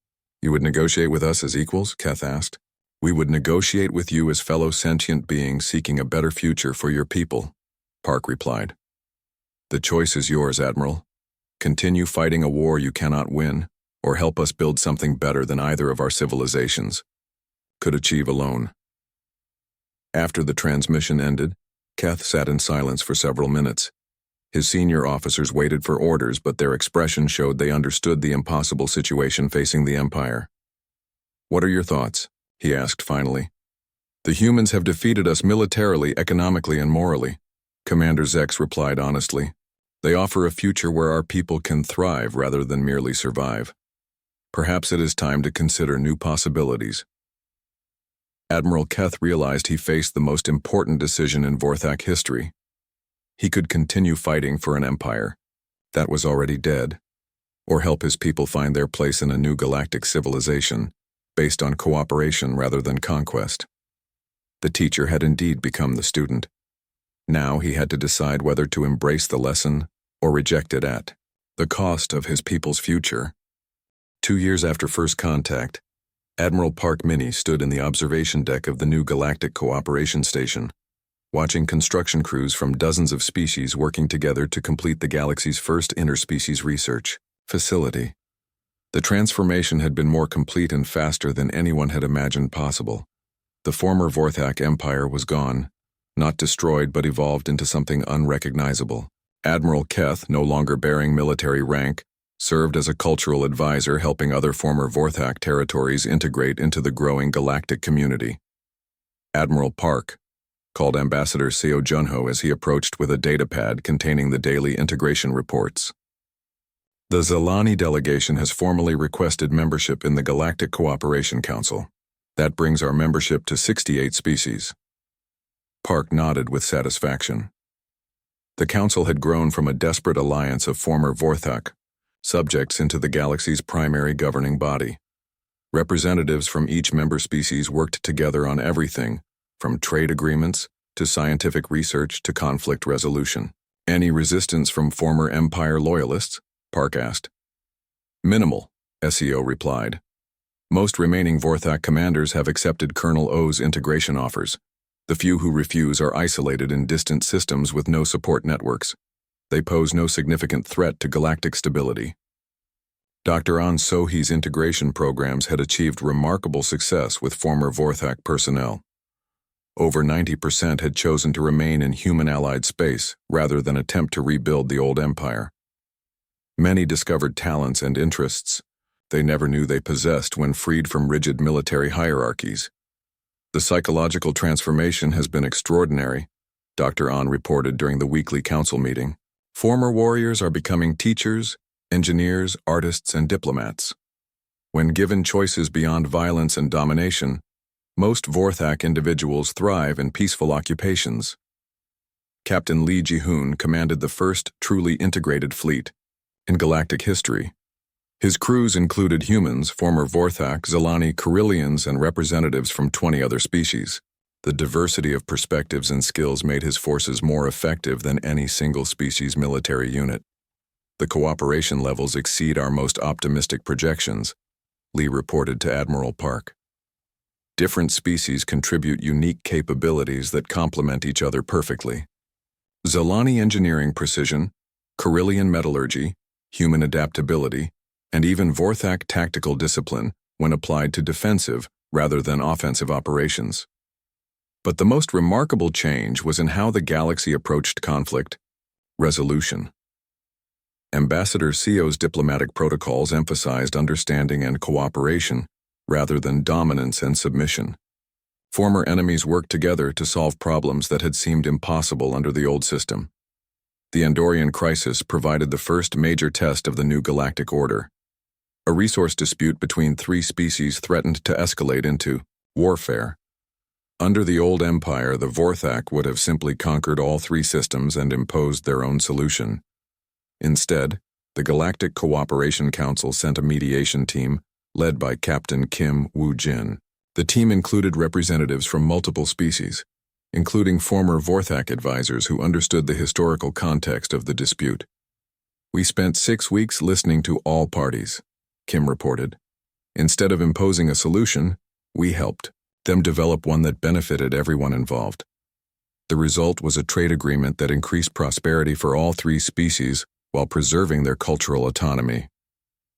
"You would negotiate with us as equals?" Keth asked. "We would negotiate with you as fellow sentient beings seeking a better future for your people," Park replied. "The choice is yours, Admiral. Continue fighting a war you cannot win, or help us build something better than either of our civilizations could achieve alone." After the transmission ended, Keth sat in silence for several minutes. His senior officers waited for orders, but their expression showed they understood the impossible situation facing the Empire. "What are your thoughts?" he asked finally. "The humans have defeated us militarily, economically, and morally," Commander Zex replied honestly. "They offer a future where our people can thrive rather than merely survive. Perhaps it is time to consider new possibilities." Admiral Keth realized he faced the most important decision in Vorthak history. He could continue fighting for an empire that was already dead, or help his people find their place in a new galactic civilization based on cooperation rather than conquest. The teacher had indeed become the student. Now he had to decide whether to embrace the lesson or reject it at the cost of his people's future. 2 years after first contact, Admiral Park Mini stood in the observation deck of the new Galactic Cooperation Station, watching construction crews from dozens of species working together to complete the galaxy's first interspecies research facility. The transformation had been more complete and faster than anyone had imagined possible. The former Vorthak Empire was gone, not destroyed but evolved into something unrecognizable. Admiral Keth, no longer bearing military rank, served as a cultural advisor helping other former Vorthak territories integrate into the growing galactic community. Admiral Park called Ambassador Seo Junho as he approached with a datapad containing the daily integration reports. "The Zalani delegation has formally requested membership in the Galactic Cooperation Council. That brings our membership to 68 species." Park nodded with satisfaction. The council had grown from a desperate alliance of former Vorthak subjects into the galaxy's primary governing body. Representatives from each member species worked together on everything, from trade agreements to scientific research to conflict resolution. "Any resistance from former Empire loyalists?" Park asked. "Minimal," SEO replied. "Most remaining Vorthak commanders have accepted Colonel O's integration offers. The few who refuse are isolated in distant systems with no support networks. They pose no significant threat to galactic stability." Dr. An Sohi's integration programs had achieved remarkable success with former Vorthak personnel. Over 90% had chosen to remain in human-allied space rather than attempt to rebuild the old empire. Many discovered talents and interests they never knew they possessed when freed from rigid military hierarchies. "The psychological transformation has been extraordinary," Dr. An reported during the weekly council meeting. "Former warriors are becoming teachers, engineers, artists, and diplomats. When given choices beyond violence and domination, most Vorthak individuals thrive in peaceful occupations." Captain Lee Ji-hoon commanded the first truly integrated fleet in galactic history. His crews included humans, former Vorthak, Zalani, Carillions, and representatives from 20 other species. The diversity of perspectives and skills made his forces more effective than any single species military unit. "The cooperation levels exceed our most optimistic projections," Lee reported to Admiral Park. "Different species contribute unique capabilities that complement each other perfectly. Zalani engineering precision, Carillion metallurgy, human adaptability, and even Vorthak tactical discipline when applied to defensive rather than offensive operations. But the most remarkable change was in how the galaxy approached conflict resolution. Ambassador Seo's diplomatic protocols emphasized understanding and cooperation rather than dominance and submission. Former enemies worked together to solve problems that had seemed impossible under the old system. The Andorian crisis provided the first major test of the new galactic order. A resource dispute between 3 species threatened to escalate into warfare. Under the old empire, the Vorthak would have simply conquered all 3 systems and imposed their own solution. Instead, the Galactic Cooperation Council sent a mediation team led by Captain Kim Woo-jin. The team included representatives from multiple species, including former Vorthak advisors who understood the historical context of the dispute. "We spent 6 weeks listening to all parties," Kim reported. "Instead of imposing a solution, we helped them develop one that benefited everyone involved. The result was a trade agreement that increased prosperity for all 3 species while preserving their cultural autonomy."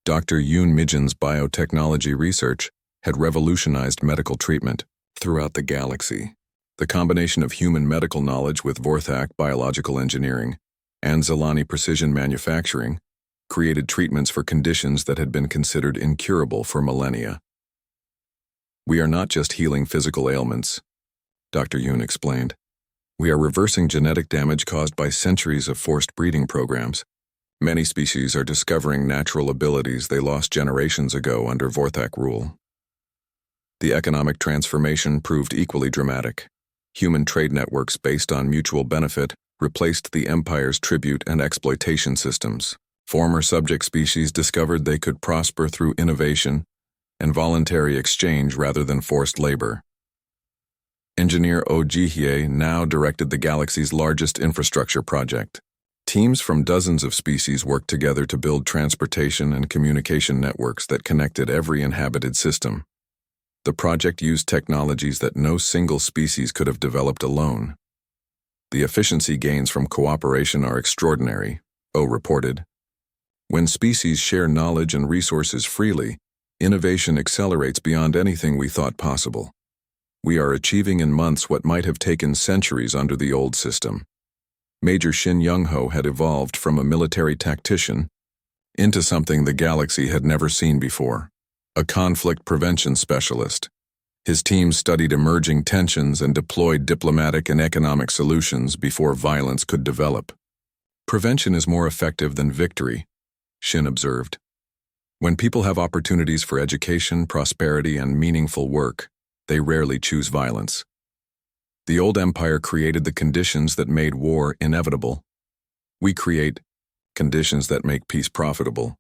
Dr. Yoon Mijin's biotechnology research had revolutionized medical treatment throughout the galaxy. The combination of human medical knowledge with Vorthak biological engineering and Zelani precision manufacturing created treatments for conditions that had been considered incurable for millennia. "We are not just healing physical ailments," Dr. Yoon explained. "We are reversing genetic damage caused by centuries of forced breeding programs. Many species are discovering natural abilities they lost generations ago under Vorthak rule." The economic transformation proved equally dramatic. Human trade networks based on mutual benefit replaced the Empire's tribute and exploitation systems. Former subject species discovered they could prosper through innovation and voluntary exchange rather than forced labor. Engineer Oh Ji-hye now directed the galaxy's largest infrastructure project. Teams from dozens of species worked together to build transportation and communication networks that connected every inhabited system. The project used technologies that no single species could have developed alone. "The efficiency gains from cooperation are extraordinary," Oh reported. "When species share knowledge and resources freely, innovation accelerates beyond anything we thought possible. We are achieving in months what might have taken centuries under the old system." Major Shin Young-ho had evolved from a military tactician into something the galaxy had never seen before: a conflict prevention specialist. His team studied emerging tensions and deployed diplomatic and economic solutions before violence could develop. "Prevention is more effective than victory," Shin observed. "When people have opportunities for education, prosperity, and meaningful work, they rarely choose violence. The old empire created the conditions that made war inevitable. We create conditions that make peace profitable."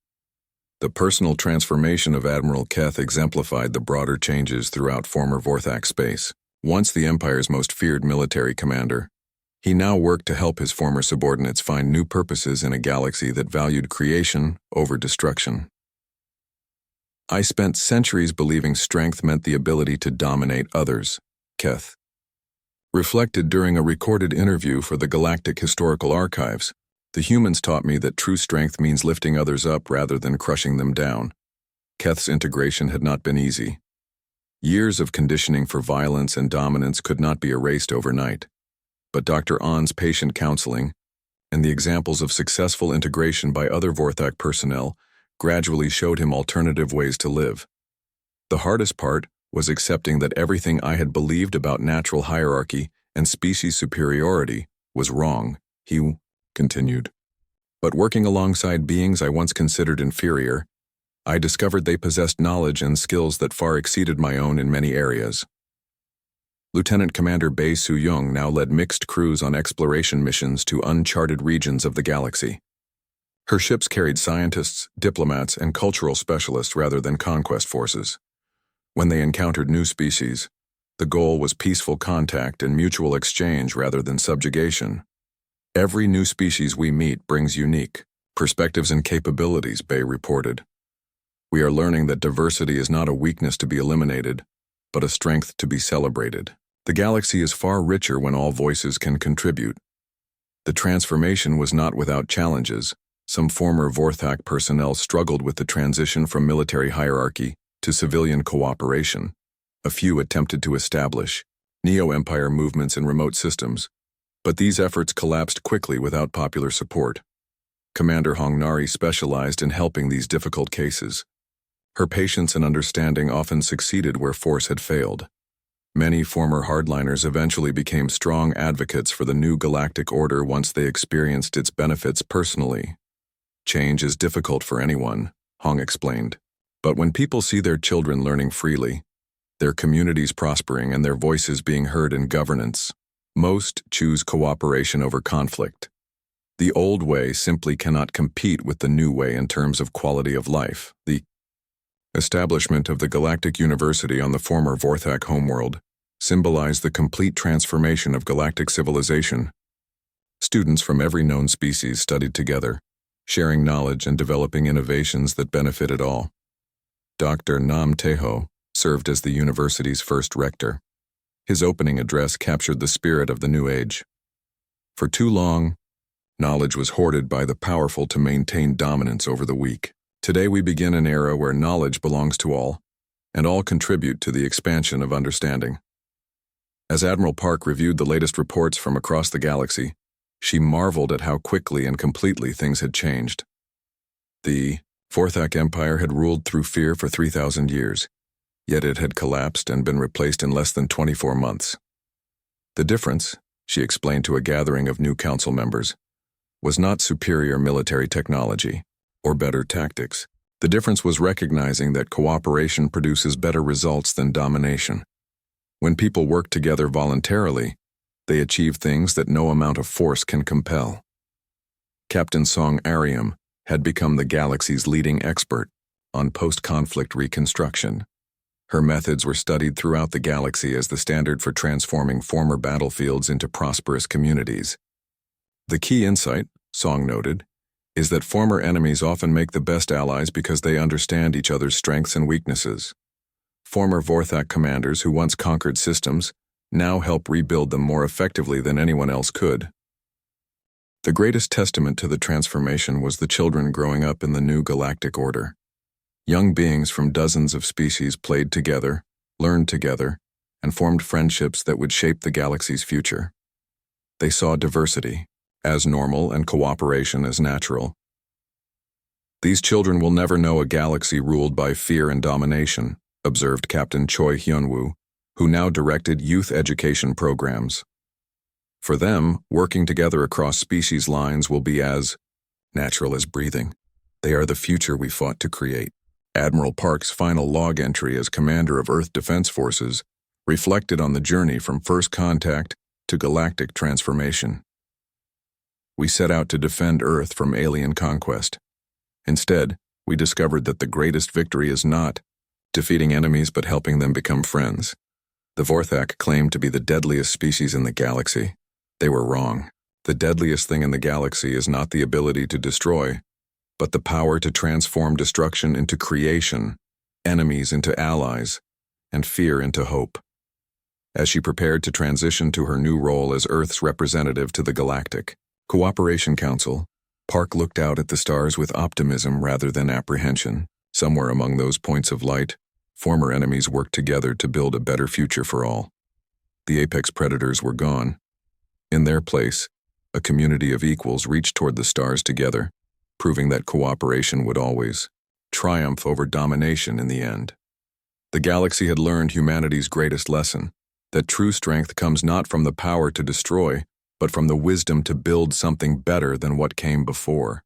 The personal transformation of Admiral Keth exemplified the broader changes throughout former Vorthak space. Once the Empire's most feared military commander, he now worked to help his former subordinates find new purposes in a galaxy that valued creation over destruction. "I spent centuries believing strength meant the ability to dominate others," Keth reflected during a recorded interview for the Galactic Historical Archives. "The humans taught me that true strength means lifting others up rather than crushing them down." Keth's integration had not been easy. Years of conditioning for violence and dominance could not be erased overnight. But Dr. On's patient counseling and the examples of successful integration by other Vorthak personnel gradually showed him alternative ways to live. "The hardest part was accepting that everything I had believed about natural hierarchy and species superiority was wrong," he continued. "But working alongside beings I once considered inferior, I discovered they possessed knowledge and skills that far exceeded my own in many areas." Lieutenant Commander Bae Soo-young now led mixed crews on exploration missions to uncharted regions of the galaxy. Her ships carried scientists, diplomats, and cultural specialists rather than conquest forces. When they encountered new species, the goal was peaceful contact and mutual exchange rather than subjugation. "Every new species we meet brings unique perspectives and capabilities," Bae reported. "We are learning that diversity is not a weakness to be eliminated, but a strength to be celebrated. The galaxy is far richer when all voices can contribute." The transformation was not without challenges. Some former Vorthak personnel struggled with the transition from military hierarchy to civilian cooperation. A few attempted to establish Neo-Empire movements in remote systems, but these efforts collapsed quickly without popular support. Commander Hongnari specialized in helping these difficult cases. Her patience and understanding often succeeded where force had failed. Many former hardliners eventually became strong advocates for the new galactic order once they experienced its benefits personally. "Change is difficult for anyone," Hong explained. "But when people see their children learning freely, their communities prospering, and their voices being heard in governance, most choose cooperation over conflict. The old way simply cannot compete with the new way in terms of quality of life." The Establishment of the Galactic University on the former Vorthak homeworld symbolized the complete transformation of galactic civilization. Students from every known species studied together, sharing knowledge and developing innovations that benefited all. Dr. Nam Teho served as the university's first rector. His opening address captured the spirit of the new age. For too long, knowledge was hoarded by the powerful to maintain dominance over the weak. Today we begin an era where knowledge belongs to all, and all contribute to the expansion of understanding. As Admiral Park reviewed the latest reports from across the galaxy, she marveled at how quickly and completely things had changed. The Vorthak Empire had ruled through fear for 3,000 years, yet it had collapsed and been replaced in less than 24 months. The difference, she explained to a gathering of new council members, was not superior military technology or better tactics. The difference was recognizing that cooperation produces better results than domination. When people work together voluntarily, they achieve things that no amount of force can compel. Captain Song Arium had become the galaxy's leading expert on post-conflict reconstruction. Her methods were studied throughout the galaxy as the standard for transforming former battlefields into prosperous communities. The key insight, Song noted, is that former enemies often make the best allies because they understand each other's strengths and weaknesses. Former Vorthak commanders who once conquered systems now help rebuild them more effectively than anyone else could. The greatest testament to the transformation was the children growing up in the new galactic order. Young beings from dozens of species played together, learned together, and formed friendships that would shape the galaxy's future. They saw diversity as normal and cooperation as natural. These children will never know a galaxy ruled by fear and domination, observed Captain Choi Hyunwoo, who now directed youth education programs. For them, working together across species lines will be as natural as breathing. They are the future we fought to create. Admiral Park's final log entry as commander of Earth Defense Forces reflected on the journey from first contact to galactic transformation. We set out to defend Earth from alien conquest. Instead, we discovered that the greatest victory is not defeating enemies but helping them become friends. The Vorthak claimed to be the deadliest species in the galaxy. They were wrong. The deadliest thing in the galaxy is not the ability to destroy, but the power to transform destruction into creation, enemies into allies, and fear into hope. As she prepared to transition to her new role as Earth's representative to the Galactic Cooperation Council, Park looked out at the stars with optimism rather than apprehension. Somewhere among those points of light, former enemies worked together to build a better future for all. The apex predators were gone. In their place, a community of equals reached toward the stars together, proving that cooperation would always triumph over domination in the end. The galaxy had learned humanity's greatest lesson, that true strength comes not from the power to destroy, but from the wisdom to build something better than what came before.